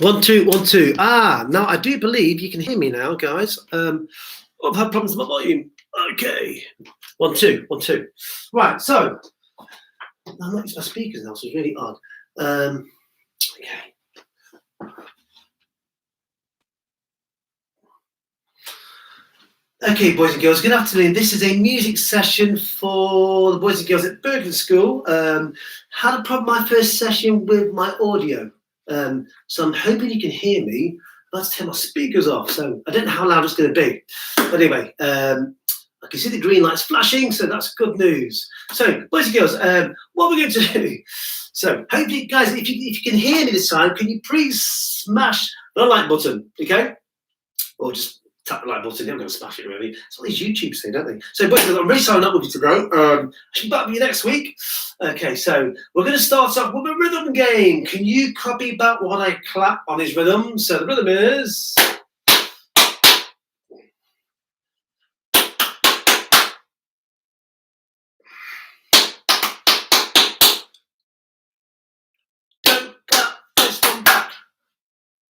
1, 2, 1, 2. Now I do believe you can hear me now, guys. I've had problems with my volume. Okay. 1, 2, 1, 2. Right, so I'm not using my speakers now, so it's really odd. Okay. Okay, boys and girls, good afternoon. This is a music session for the boys and girls at Birklands School. Had a problem my first session with my audio. So I'm hoping you can hear me. Let's turn my speakers off. So I don't know how loud it's going to be. But anyway, I can see the green lights flashing, so that's good news. So, boys and girls, what we're going to do. So, hopefully, guys, if you can hear me this time, can you please smash the like button, okay? Or just tap the like button. They're going to smash it, really. It's all these YouTubes thing, don't they? So, boys and girls, I'm really signing up with you today. I should be back with you next week. Okay, so we're going to start off with a rhythm game. Can you copy back what I clap on his rhythm? So the rhythm is... Don't clap this one back.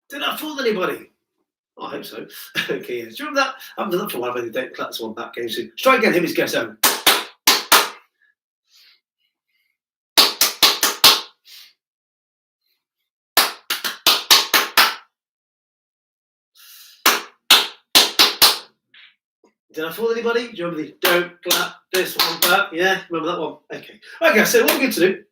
Did I fool anybody? Oh, I hope so. Okay, yeah. Do you remember that? I haven't done that for a while, but don't clap this one back game. So try again, here we go. So. Did I fool anybody? Do you remember the don't clap this one back? Yeah, remember that one? Okay. Okay, so what we're going to do,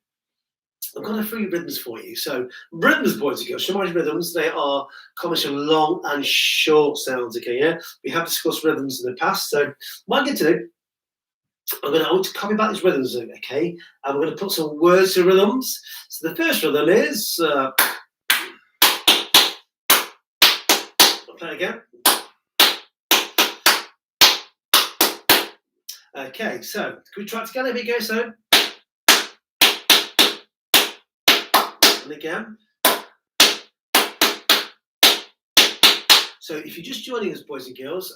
I've got a few rhythms for you. So rhythms, boys and girls, Shemai's rhythms, they are combination of long and short sounds, okay, yeah? We have discussed rhythms in the past, so what I'm going to do, I want to copy back these rhythms, okay? And we're going to put some words to rhythms. So the first rhythm is, I'll play it again. Okay, so can we try it together? Here we go, so. And again. So if you're just joining us, boys and girls,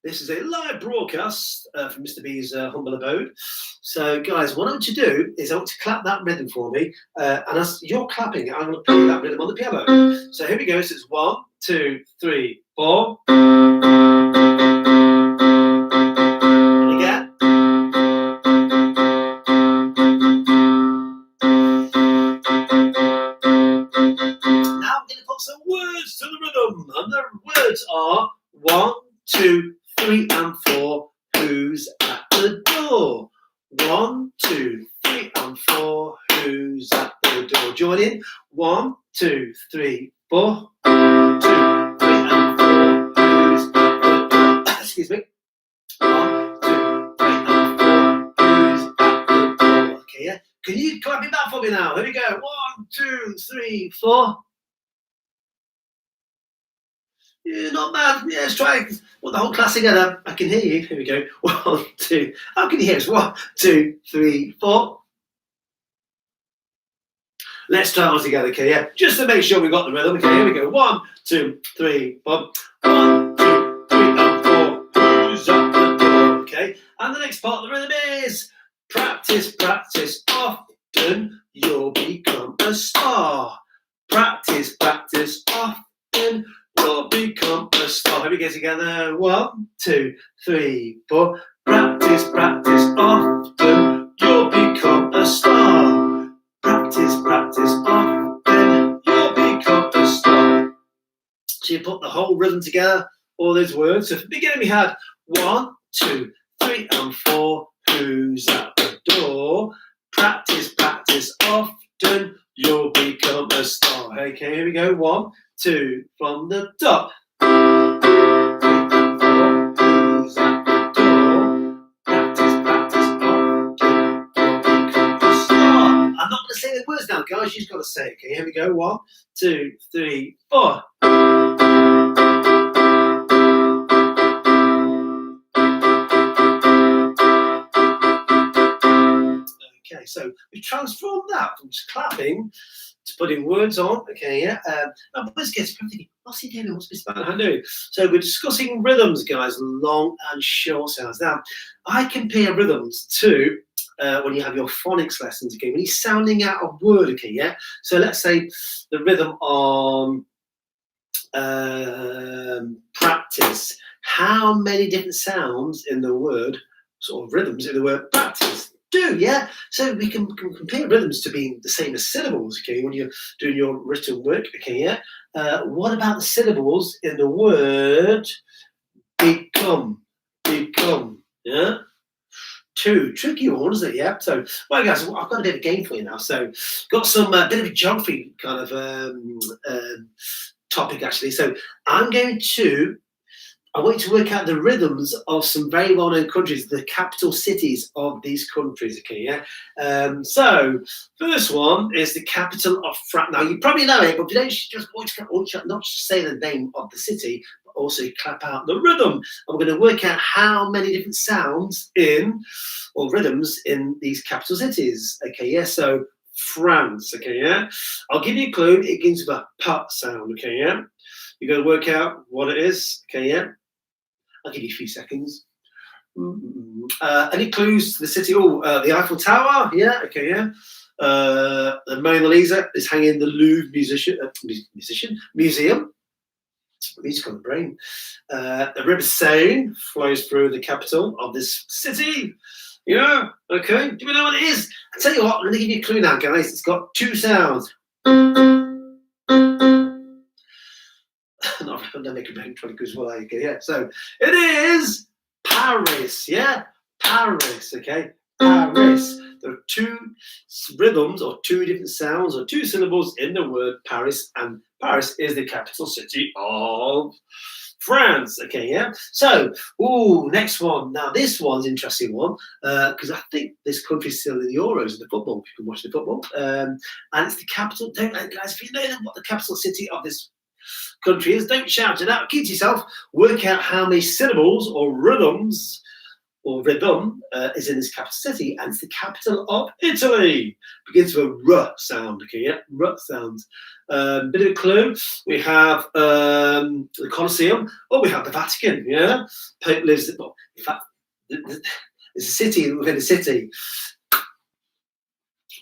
this is a live broadcast from Mr. B's humble abode. So guys, what I want you to do is I want to clap that rhythm for me. And as you're clapping it, I'm going to play that rhythm on the piano. So here we go. So it's 1, 2, 3, 4. Some words to the rhythm, and the words are 1, 2, 3, and 4. Who's at the door? 1, 2, 3, and 4. Who's at the door? Join in. 1, 2, 3, 4. 2, 3, and 4. Who's at the door? Excuse me. 1, 2, 3, and 4. Who's at the door? Okay, yeah. Can you clap it back for me now? Here we go. 1, 2, 3, 4. Yeah, not bad. Yeah, let's try the whole class together. I can hear you. Here we go. 1, 2. How can you hear us? 1, 2, 3, 4. Let's try it all together, okay? Yeah, just to make sure we got the rhythm. Okay, here we go. 1, 2, 3, 4. 1, 2, 3, and 4. Who's at the door? Okay. And the next part of the rhythm is practice, practice. Often you'll become a star. Practice, practice. Often you'll become a star. Here we go together. 1, 2, 3, 4. Practice, practice. Often you'll become a star. Practice, practice. Often you'll become a star. So you put the whole rhythm together, all those words. So at the beginning we had 1, 2, 3, and 4. Who's at the door? Practice, practice. Often you'll become a star. Okay, here we go. 1, 2, from the top. 3, 4. Who's at the door? Practice, practice. Often you'll become a star. I'm not going to say the words now, guys. You've got to say it. Okay, here we go. 1, 2, 3, 4. Okay, so we transformed that from just clapping to putting words on. Okay, yeah. Now, boys and girls, thinking, what's he doing? What's Mr. Bannerman doing? So we're discussing rhythms, guys, long and short sounds. Now, I compare rhythms to when you have your phonics lessons, okay, when you're sounding out a word, okay, yeah? So let's say the rhythm on practice. How many different sounds in the word, sort of rhythms in the word practice? Yeah? So we can compare rhythms to being the same as syllables, okay, when you're doing your written work, okay, yeah? What about the syllables in the word become? Yeah? Two tricky ones, isn't it? Yeah. So, well, guys, I've got a bit of a game for you now. So, got some bit of a geography kind of topic actually. So, I want you to work out the rhythms of some very well-known countries, the capital cities of these countries. Okay, yeah. So, first one is the capital of France. Now, you probably know it, but you don't just want to not just say the name of the city, but also clap out the rhythm. And we're going to work out how many different sounds or rhythms in these capital cities. Okay, yeah. So, France. Okay, yeah. I'll give you a clue. It begins with a P sound. Okay, yeah. You're going to work out what it is. Okay, yeah. I'll give you a few seconds. Any clues to the city? The Eiffel Tower. Yeah. Okay. Yeah. The Mona Lisa is hanging in the Louvre Museum. Music on the brain. The River Seine flows through the capital of this city. Yeah. Okay. Do we know what it is? I tell you what. I'm going to give you a clue now, guys. It's got two sounds. Not make a brain trying to go as well. Okay, yeah. So it is Paris. Yeah, Paris. Okay, Paris. There are two rhythms or two different sounds or two syllables in the word Paris, and Paris is the capital city of France. Okay, yeah. So, next one. Now this one's an interesting one because I think this country's still in the Euros in the football. You can watch the football, and it's the capital. Guys, if you know what the capital city of this country is, don't shout it out. Keep to yourself. Work out how many syllables or rhythms or rhythm is in this capital city, and it's the capital of Italy. Begins with a R sound. Okay, yeah, R sounds. Bit of a clue. We have the Colosseum. We have the Vatican. Yeah, Pope lives. Well, in fact, there's a city within a city.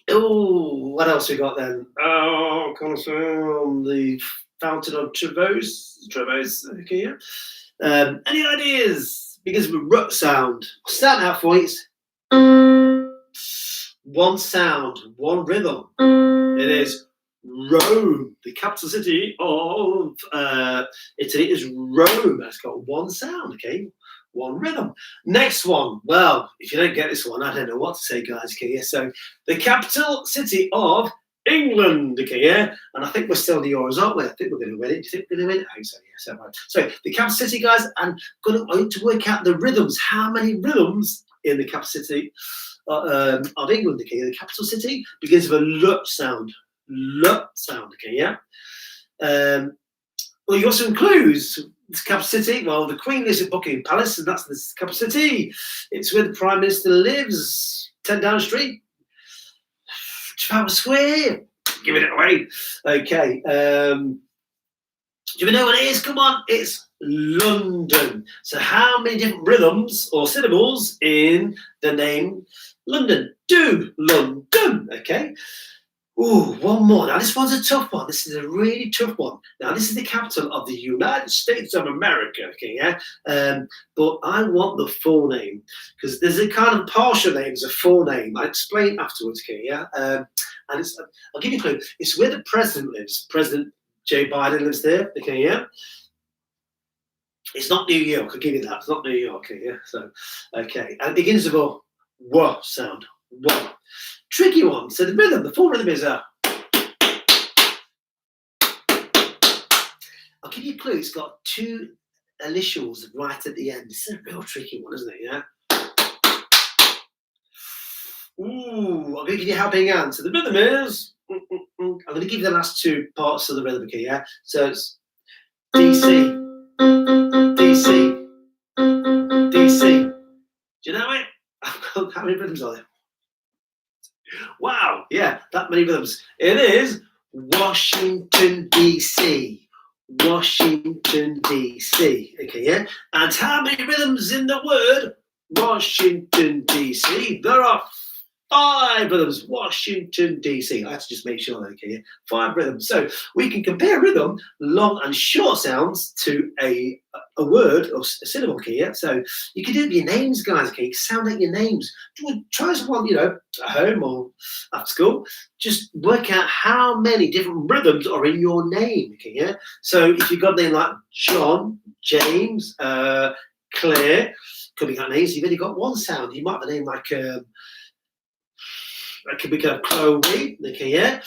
What else we got then? Colosseum. The Fountain of Trevois. Okay, yeah. Any ideas? Because of a R sound. Stand out for you. One sound, one rhythm. It is Rome. The capital city of Italy is Rome. It's got one sound, okay? One rhythm. Next one. Well, if you don't get this one, I don't know what to say, guys. Okay, yeah. So the capital city of England, okay, yeah, and I think we're still in the Euros, aren't we? I think we're going to win it. Do you think we're going to win it? I think so, yeah. So, right. So the capital city, guys, and I want to work out the rhythms. How many rhythms in the capital city of England? Okay, the capital city begins with a L sound. L sound, okay, yeah. Well, you got some clues. This capital city. Well, the Queen lives at Buckingham Palace, and that's the capital city. It's where the Prime Minister lives. 10 Downing Street. Trafalgar Square, giving it away. Okay. Do you know what it is? Come on, it's London. So how many different rhythms or syllables in the name London? London. Okay. One more. Now this one's a tough one. This is a really tough one. Now this is the capital of the United States of America. Okay, yeah. But I want the full name because there's a kind of partial name, there's a full name. I'll explain afterwards. Okay, yeah. And I'll give you a clue. It's where the president lives. President Joe Biden lives there. Okay, yeah. It's not New York. I'll give you that. It's not New York. Okay, yeah. So, okay, and it begins with a W sound. W. Tricky one. So the rhythm, the full rhythm is a. I'll give you a clue. It's got two initials right at the end. This is a real tricky one, isn't it? Yeah. I'm going to give you a helping hand. So the rhythm is. I'm going to give you the last two parts of the rhythm. Okay, yeah. So it's DC, DC, DC. Do you know it? How many rhythms are there? Wow, yeah, that many rhythms. It is Washington, D.C. Washington, D.C. Okay, yeah? And how many rhythms in the word Washington, D.C.? There are 5 rhythms, Washington, D.C. I had to just make sure, okay, 5 rhythms. So we can compare rhythm, long and short sounds, to a word or a syllable, okay, yeah? So you can do it with your names, guys, okay? You can sound out your names. Try someone, at home or at school. Just work out how many different rhythms are in your name, okay, yeah? So if you've got a name like John, James, Claire, could be got names, you've only got one sound. You might have a name like... that could be Chloe, okay, yeah.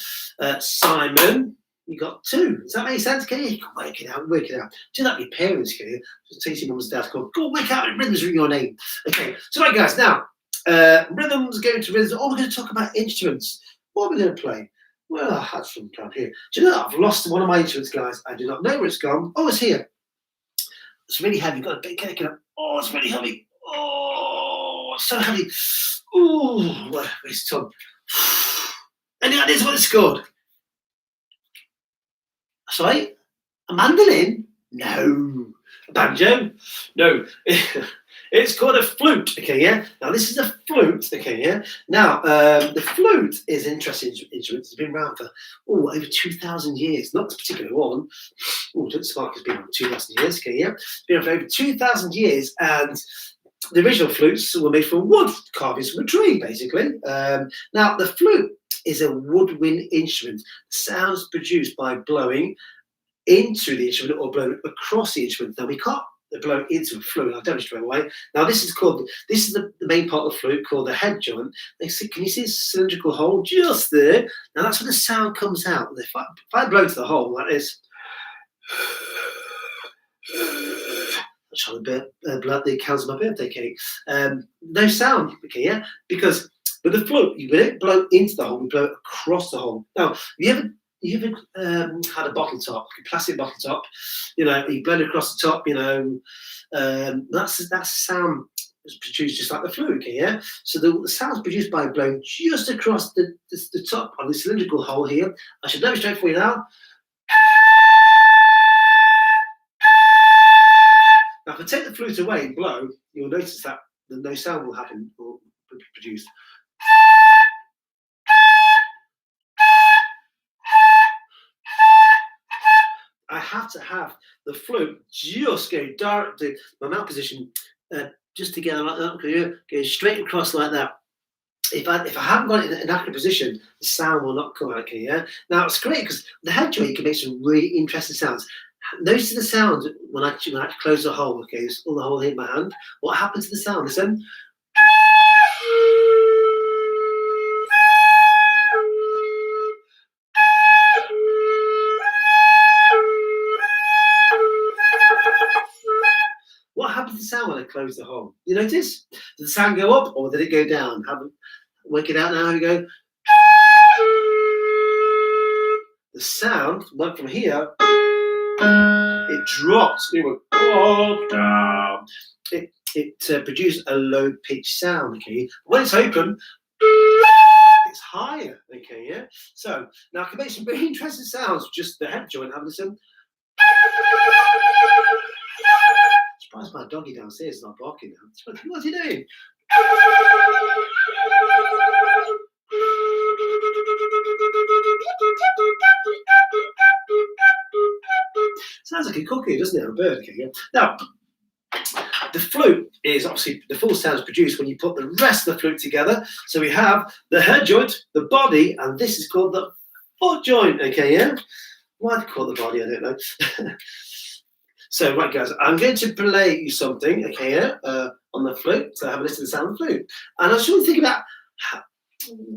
Simon, you got 2. Does that make sense? Okay, you can work it out, Do that with your parents, okay? Just teach your mums and dads, go work out rhythms in your name. Okay, so right, guys, now, rhythms, going to rhythms. Oh, we're going to talk about instruments. What are we going to play? Well, I had some down here. Do you know I've lost one of my instruments, guys? I do not know where it's gone. Oh, it's here. It's really heavy. Got a big cake up. Oh, it's really heavy. Oh, it's so heavy. Oh, where's Tom? Any ideas what it's called? Sorry? A mandolin? No. A banjo? No. It's called a flute, okay, yeah? Now, this is a flute, okay, yeah? Now, the flute is an interesting instrument. It's been around for, over 2,000 years. Not this particular one. Spark has been around 2,000 years, okay, yeah? It's been around for over 2,000 years, and the original flutes were made from wood, carvings from a tree, basically. Now, the flute is a woodwind instrument. Sounds produced by blowing into the instrument or blowing across the instrument. Now, we can't blow into a flute. I'll demonstrate away. Now, this is the main part of the flute called the head joint. Can you see a cylindrical hole just there? Now, that's where the sound comes out. If I blow to the hole like this, trying to blood the counts of my birthday cake. No sound, okay, yeah? Because with the flute, you don't blow into the hole, you blow it across the hole. Now, have you ever had a bottle top, like a plastic bottle top, you blow it across the top, that's sound is produced just like the flute, okay, yeah? So the sound's produced by blowing just across the top of the cylindrical hole here. I should demonstrate for you now. Now, if I take the flute away and blow, you'll notice that no sound will happen or be produced. I have to have the flute just go directly, my mouth position, just together like that, go straight across like that. If I haven't got it in an accurate position, the sound will not come out, okay, yeah? Now, it's great because the head joint, you can make some really interesting sounds. Notice the sound when I close the hole, okay, it's all the hole here in my hand. What happens to the sound? Listen. What happens to the sound when I close the hole? You notice? Did the sound go up or did it go down? Work it out now. Here we go. The sound went from here. It dropped. It went down. It produced a low pitched sound. Okay. When it's open, it's higher. Okay. Yeah. So now I can make some very interesting sounds with just the head joint. Have a listen. Surprised my doggy downstairs is not barking now. What's he doing? Sounds like a cuckoo, doesn't it? A bird. Okay, yeah. Now, the flute is obviously the full sound is produced when you put the rest of the flute together. So we have the head joint, the body, and this is called the foot joint. Okay, yeah. Why do I call it the body? I don't know. So, right, guys, I'm going to play you something, okay, yeah, on the flute. So have a listen to the sound of the flute. And I just want to think about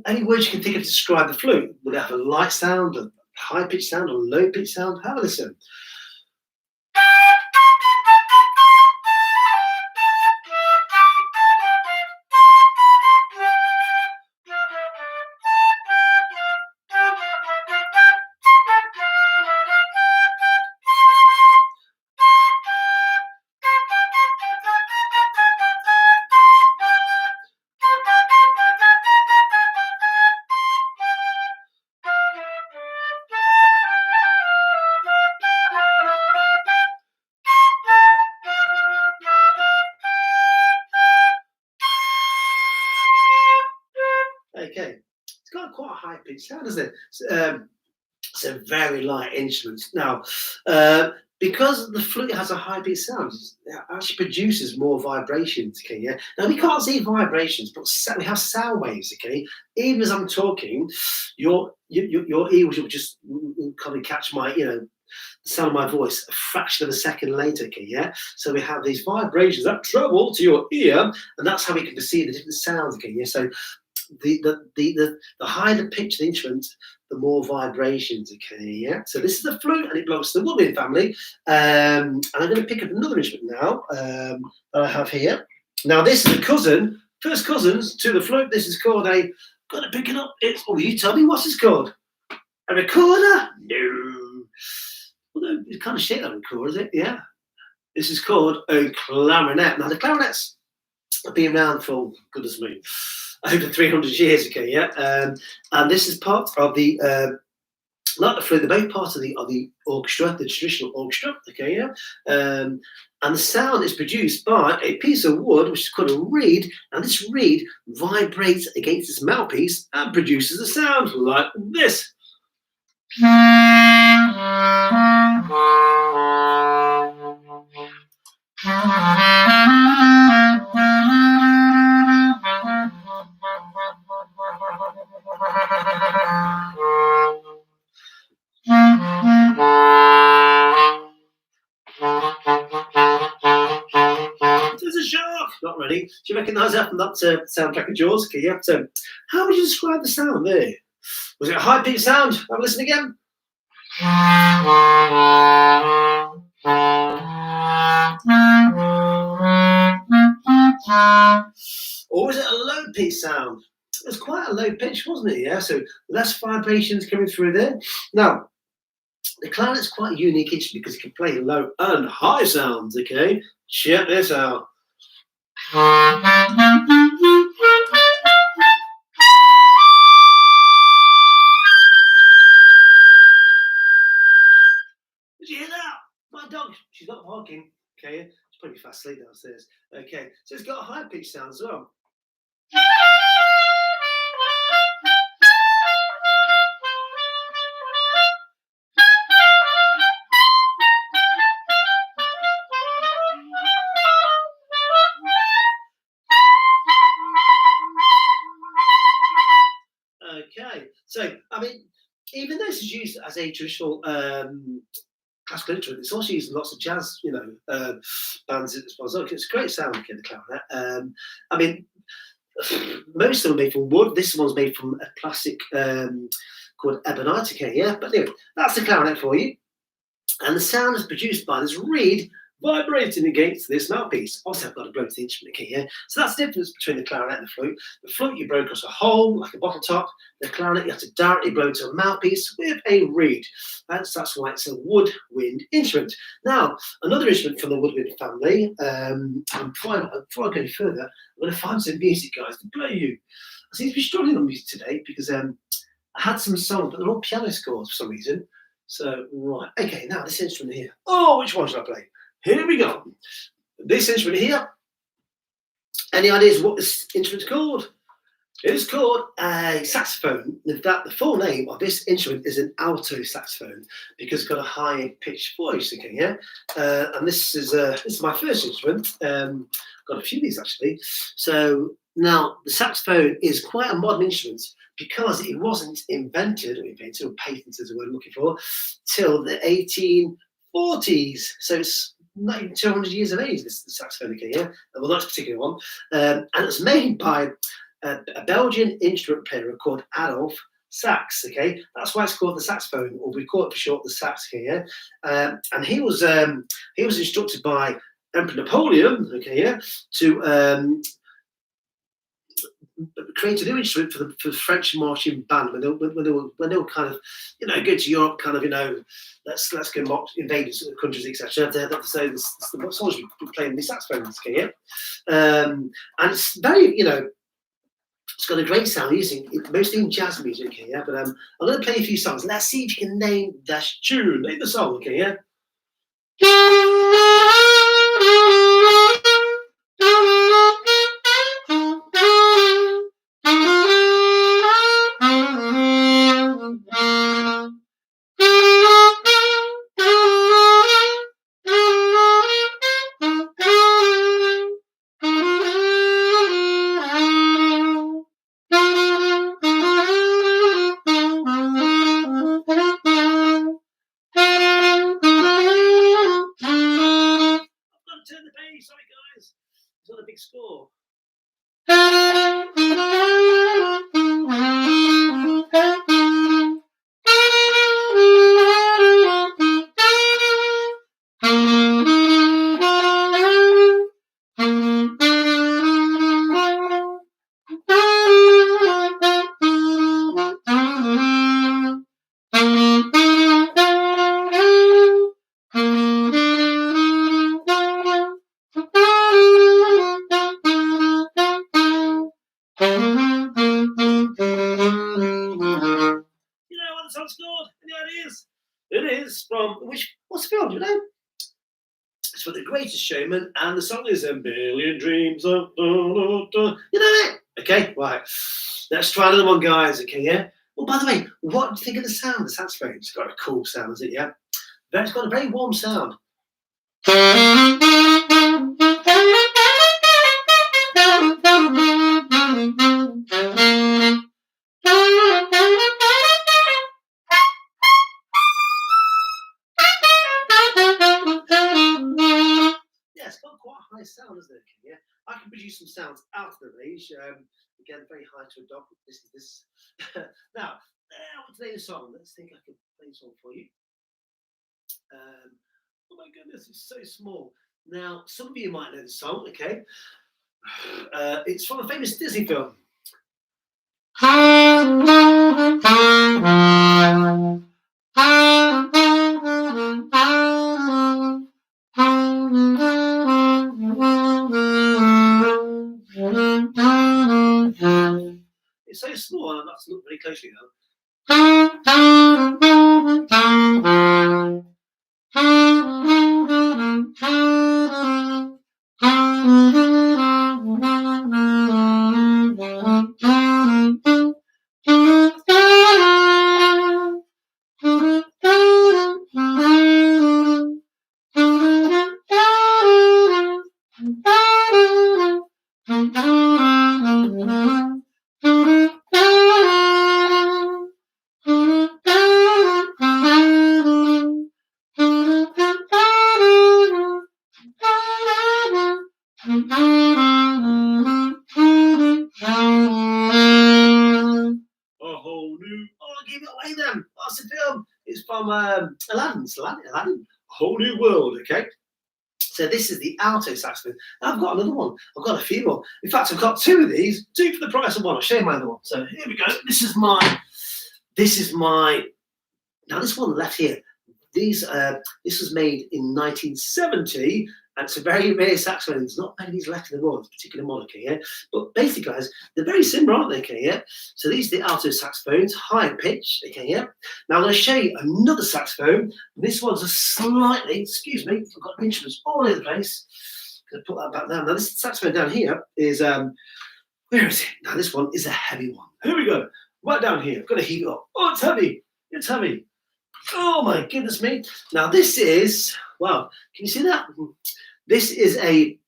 any words you can think of to describe the flute. Would it have a light sound, a high-pitched sound, or a low-pitched sound? Have a listen. pitch sound, doesn't it? It's a very light instrument. Now, because the flute has a high pitch sound, it actually produces more vibrations. Okay, yeah. Now we can't see vibrations, but we have sound waves. Okay, even as I'm talking, your ears will just kind of catch my, the sound of my voice a fraction of a second later. Okay, yeah. So we have these vibrations that travel to your ear, and that's how we can perceive the different sounds. Okay, yeah. So the higher the pitch of the instrument, the more vibrations. Okay, yeah. So this is the flute, and it belongs to the woodwind family. And I'm going to pick up another instrument now that I have here. Now this is a cousin, first cousins to the flute. This is called a. Got to pick it up. It's. Oh, you tell me what's this called? A recorder? No. Well, it's kind of shaped like a recorder, is it? Yeah. This is called a clarinet. Now the clarinets have been around for goodness me, over 300 years ago, yeah. And this is part of the, not the flute, the main part of the orchestra, the traditional orchestra, okay, yeah. And the sound is produced by a piece of wood, which is called a reed, and this reed vibrates against its mouthpiece and produces a sound like this. There's a shark. Not ready. Do you recognise that from that soundtrack of Jaws? Okay, yeah. So, how would you describe the sound there? Was it a high pitched sound? Have a listen again. Or was it a low pitched sound? It was quite a low pitch, wasn't it? Yeah. So less vibrations coming through there. Now, the clarinet's quite a unique instrument because it can play low and high sounds. Okay, check this out. Did you hear that? My dog, she's not barking. Okay, she's probably fast asleep downstairs. Okay, so it's got a high pitched sound as well. Okay, so I mean, even though this is used as a traditional classical instrument, it's also used in lots of jazz, bands as well. So it's a great sound, okay, the clarinet. I mean, most of them are made from wood. This one's made from a plastic called ebonite, okay, yeah. But anyway, that's the clarinet for you. And the sound is produced by this reed vibrating against this mouthpiece. Also, I've got to blow to the instrument, okay, yeah. So that's the difference between the clarinet and the flute. The flute, you blow across a hole, like a bottle top. The clarinet, you have to directly blow to a mouthpiece with a reed. That's why it's a woodwind instrument. Now, another instrument from the woodwind family, and before I go any further, I'm going to find some music, guys, to play you. I seem to be struggling on music today because I had some songs, but they're all piano scores for some reason. So, right, okay, now this instrument here. Oh, which one should I play? Here we go. This instrument here. Any ideas what this instrument's called? It's called a saxophone. In fact, the full name of this instrument is an alto saxophone because it's got a high pitched voice. Okay, yeah. And this is my first instrument. Got a few of these actually. So now the saxophone is quite a modern instrument because it wasn't invented or patented is the word I'm looking for till the 1840s. So it's not even 200 years of age. This saxophone, okay, yeah. Well, that's a particular one, and it was made by a Belgian instrument player called Adolf Sax. Okay, that's why it's called the saxophone, or we call it for short the sax. Okay, yeah. And he was instructed by Emperor Napoleon. Okay, yeah, to create a new instrument for the French marching band when they were kind of going to Europe, kind of let's go invade countries, etc. They have to say the soldiers were playing the saxophones. Okay, yeah. And it's very it's got a great sound using mostly in jazz music. Okay, yeah. But I'm going to play a few songs. Let's see if you can name that tune, name the song. Okay, yeah. 3. Sorry, guys. It's not a big score. Song's called? Any ideas? It is from what's the film? Do you know? It's for The Greatest Showman, and the song is A Million Dreams of. You know it? Okay, right. Let's try another one, guys. Okay, yeah. Well, by the way, what do you think of the sound? The saxophone. It's got a cool sound, is it? Yeah. It's got a very warm sound. It's got quite a high sound, isn't it? Yeah, I can produce some sounds out of the range. Again, very high to a dog. This is this. Now, I want to play a song. Let's think I can play a song for you. Oh my goodness, it's so small. Now, some of you might know the song. Okay, it's from a famous Disney film. It's so small, I have to look very closely now. Give it away then. What's the film? It's from Aladdin. Aladdin. A Whole New World. Okay. So this is the alto saxophone. Now I've got another one. I've got a few more. In fact, I've got 2 of these. 2 for the price of 1. I'll show you my other one. So here we go. This is my. Now this one left here. This was made in 1970. And it's a very rare saxophone. There's not many of these left in the world, this particular model, okay, yeah? But basically, guys, they're very similar, aren't they, okay, yeah? So these are the alto saxophones, higher pitch, okay, yeah? Now I'm going to show you another saxophone. This one's a slightly, excuse me, I've got instruments all over the place. I'm going to put that back down. Now this saxophone down here is, where is it? Now this one is a heavy one. Here we go. Right down here. I've got to heat it up. Oh, it's heavy. It's heavy. Oh my goodness me. Now this is, wow, can you see that? This is a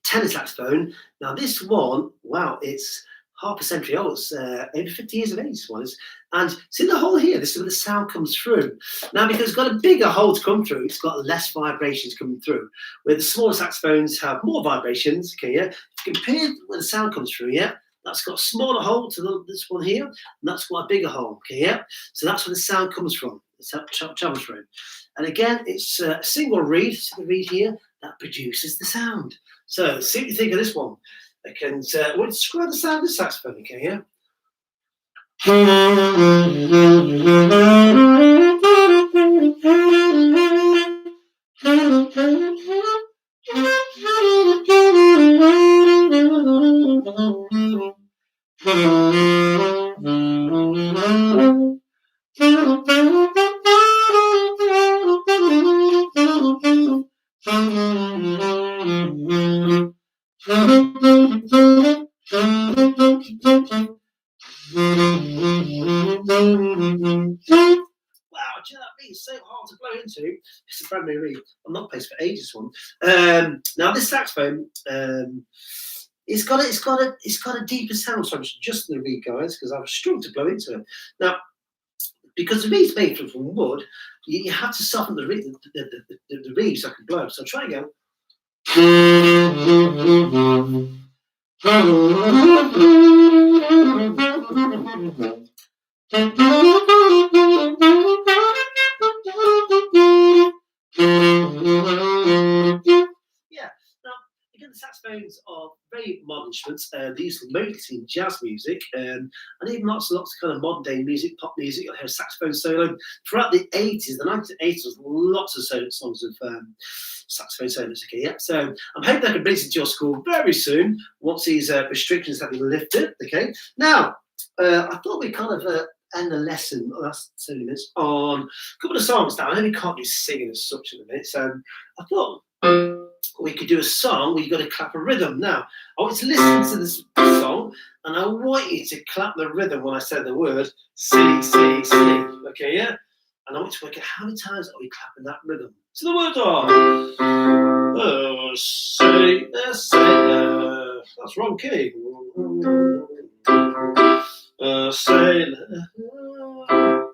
tenor saxophone. Now this one, wow, it's half a century old. It's over 50 years of age, this one is. And see the hole here? This is where the sound comes through. Now because it's got a bigger hole to come through, it's got less vibrations coming through. Where the smaller saxophones have more vibrations, okay, yeah? Compared where the sound comes through, yeah? That's got a smaller hole to this one here, and that's got a bigger hole, okay, yeah? So that's where the sound comes from. It's travels through. And again, it's a single reed here that produces the sound. So see what you think of this one. I can describe the sound of the saxophone, okay, yeah? Wow, do you know that beat is so hard to blow into? It's a brand new reed. I'm not placed for ages one. Now this saxophone, it's got a deeper sound, so I'm just the reed, guys, because I was struggling to blow into it. Now, because the reed's made from wood, you have to soften the reed so I can blow. So try again. Yeah. Now, again, the saxophones are very modern instruments. They use mostly in jazz music, and even lots of kind of modern day music, pop music. You'll hear a saxophone solo throughout the 80s. The 1980s was lots of solo songs with saxophone solos. Okay, yeah. So I'm hoping I can bring this into your school very soon once these restrictions have been lifted. Okay. Now, I thought we kind of end the lesson, last 7 minutes, on a couple of songs. Now, I know we can't be singing as such in a minute, so I thought we could do a song where you've got to clap a rhythm. Now, I want you to listen to this song, and I want you to clap the rhythm when I say the word C, C, C. Okay, yeah? And I want you to work out how many times are we clapping that rhythm. So the words are say, that's wrong key. Say,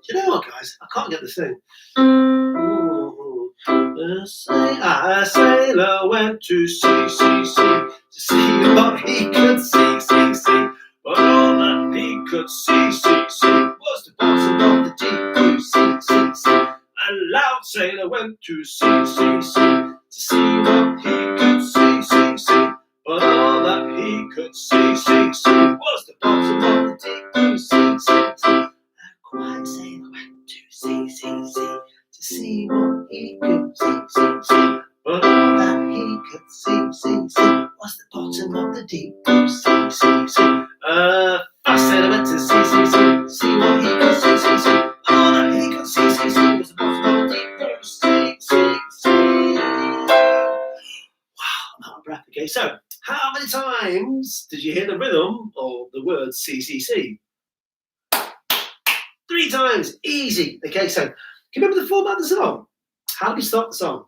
you know what, guys? I can't get the thing. A sailor went to sea, sea, sea, to see what he could see, see, see. But all that he could see, see, see, was the bottom of the deep blue sea, sea, sea. A loud sailor went to sea, sea, sea, to see what he could see, see, see. But all that he could see, see, see, was the bottom of the deep blue sea, sea, sea. A quiet sailor went to sea, sea, sea, to see what he could see, see, see. But all that he could see, see, see, was the bottom of the deep blue sea, sea, sea. Fast sailor went to sea, sea, sea, to see what he could see, see, see. All that he could see, see, see, was the bottom of the deep blue sea, sea, sea. Wow, I'm out of breath. Okay, so how many times did you hear the rhythm or the word C, C, C? 3 times, easy. Okay, so can you remember the format of the song? How do we start the song?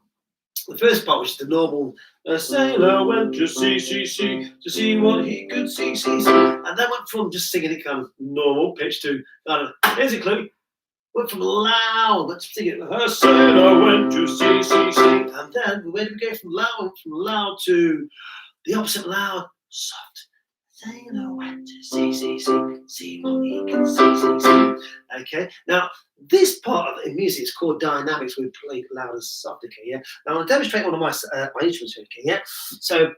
The first part, which is the normal, a sailor went to sea, sea, sea, to see what he could see, see, see. And then went from just singing it kind of normal pitch to kind of, here's a clue, went from loud, let's sing it, a sailor went to sea, sea, sea. And then, where did we go from loud? From loud to the opposite loud, soft. Sailor went to sea, sea, sea, see what he can see, see, see. Okay, now this part of the music is called dynamics. We play loud and soft. Okay, yeah. Now I'll demonstrate one of my instruments here. Okay, yeah. So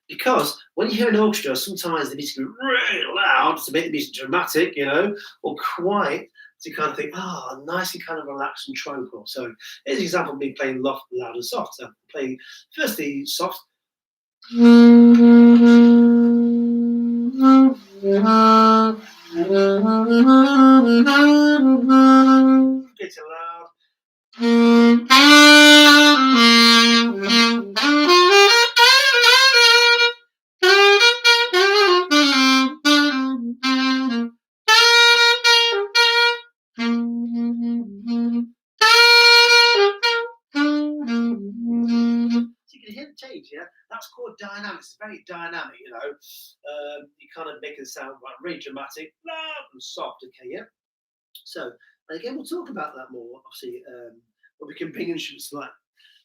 because when you hear an orchestra, sometimes the music can be really loud to make the music dramatic, you know, or quiet to kind of think, nice and kind of relaxed and tranquil. So here's an example of me playing loud and soft. So I'm playing firstly soft. Get it loud. So you can hear the change, yeah? That's called dynamics. It's very dynamic, you know. You kind of make it sound like really dramatic, loud and soft, okay, yeah? So, and again, we'll talk about that more, obviously, but we can bring instruments like,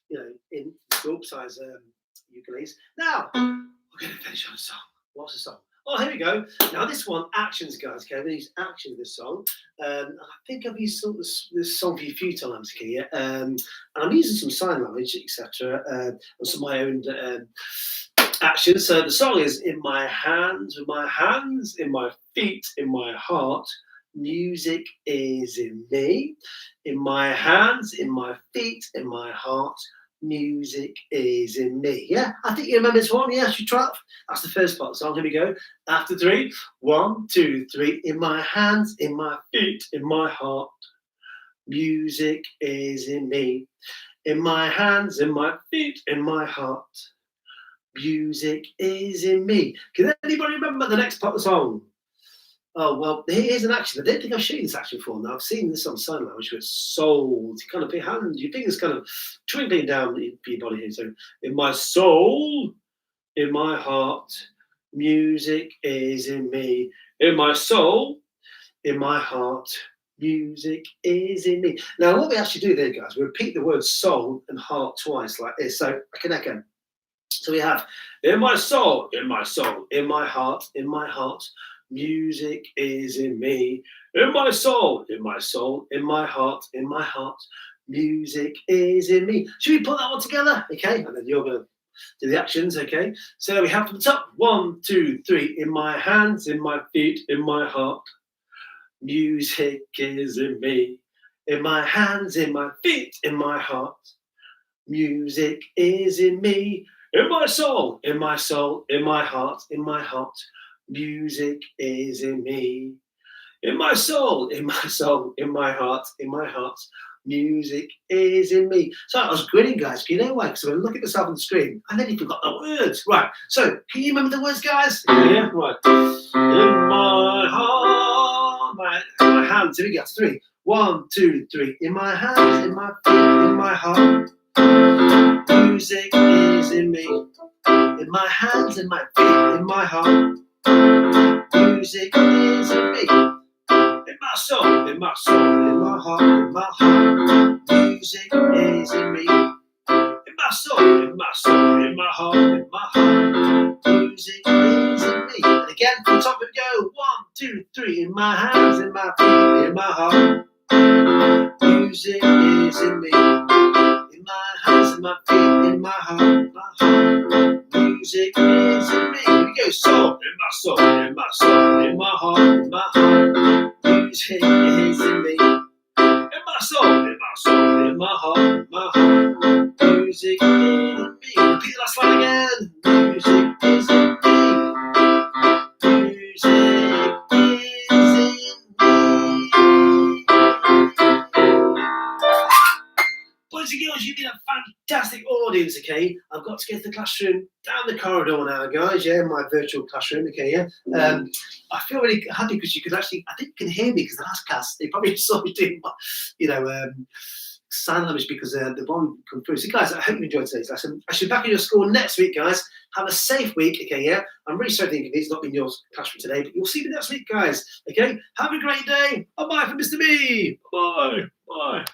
you know, in scope size ukuleles. Now, we're going to finish on a song. What's the song? Oh, here we go. Now, this one, actions, guys. Okay, I'm going to use action in this song. I think I've used this song for you a few times, okay, yeah? And I'm using some sign language, etc., and some of my own actions. So the song is in my hands, with my hands, in my feet, in my heart. Music is in me, in my hands, in my feet, in my heart. Music is in me. Yeah, I think you remember this one. Yeah, you try it. That's the first part of the song. Here we go. After 3, 1, 2, 3. In my hands, in my feet, in my heart. Music is in me. In my hands, in my feet, in my heart. Music is in me. Can anybody remember the next part of the song? Oh, well, here's an action. I don't think I've shown you this action before. Now, I've seen this on sign language where it's soul. You kind of put your hand, your fingers kind of twinkling down your body here. So, in my soul, in my heart, music is in me. In my soul, in my heart, music is in me. Now, what we actually do there, guys, we repeat the word soul and heart twice like this. So, I can echo. So we have in my soul, in my soul, in my heart, music is in me. In my soul, in my soul, in my heart, music is in me. Should we put that all together? Okay, and then you're going to do the actions, okay? So we have from the top, 1, 2, 3. In my hands, in my feet, in my heart, music is in me. In my hands, in my feet, in my heart, music is in me. In my soul, in my soul, in my heart, music is in me. In my soul, in my soul, in my heart, music is in me. So I was grinning, guys. You know why? Because I'm looking at myself on the screen and then you forgot the words. Right. So can you remember the words, guys? Yeah. Right. In my heart, my hands. Here we go. 3. 1, 2, 3. In my hands, in my feet, in my heart, music is in me. In my hands, in my feet, in my heart, music is in me. In my soul, in my soul, in my heart, music is in me. In my soul, in my soul, in my heart, music is in me. And again, from the top we go. 1, 2, 3. In my hands, in my feet, in my heart, music is in me. In my hands, in my feet, in my heart, music is in me. Here we go. Soul, in my soul, in my soul, in my heart, music is in me. In my soul, in my soul, in my heart, music is in me. Repeat the last line again. Music is in me. Music is in me. Boys and girls, you've been a fantastic audience, okay? I've got to get to the classroom down the corridor now, guys, yeah, my virtual classroom, okay, yeah? I feel really happy because you could actually, I think you can hear me because the last class, they probably saw me doing, sign language because the one come through. So guys, I hope you enjoyed today's lesson. I should be back in your school next week, guys. Have a safe week, okay, yeah? I'm really sorry that it's not been your classroom today, but you'll see me next week, guys, okay? Have a great day. Bye-bye from Mr. B. Bye. Bye.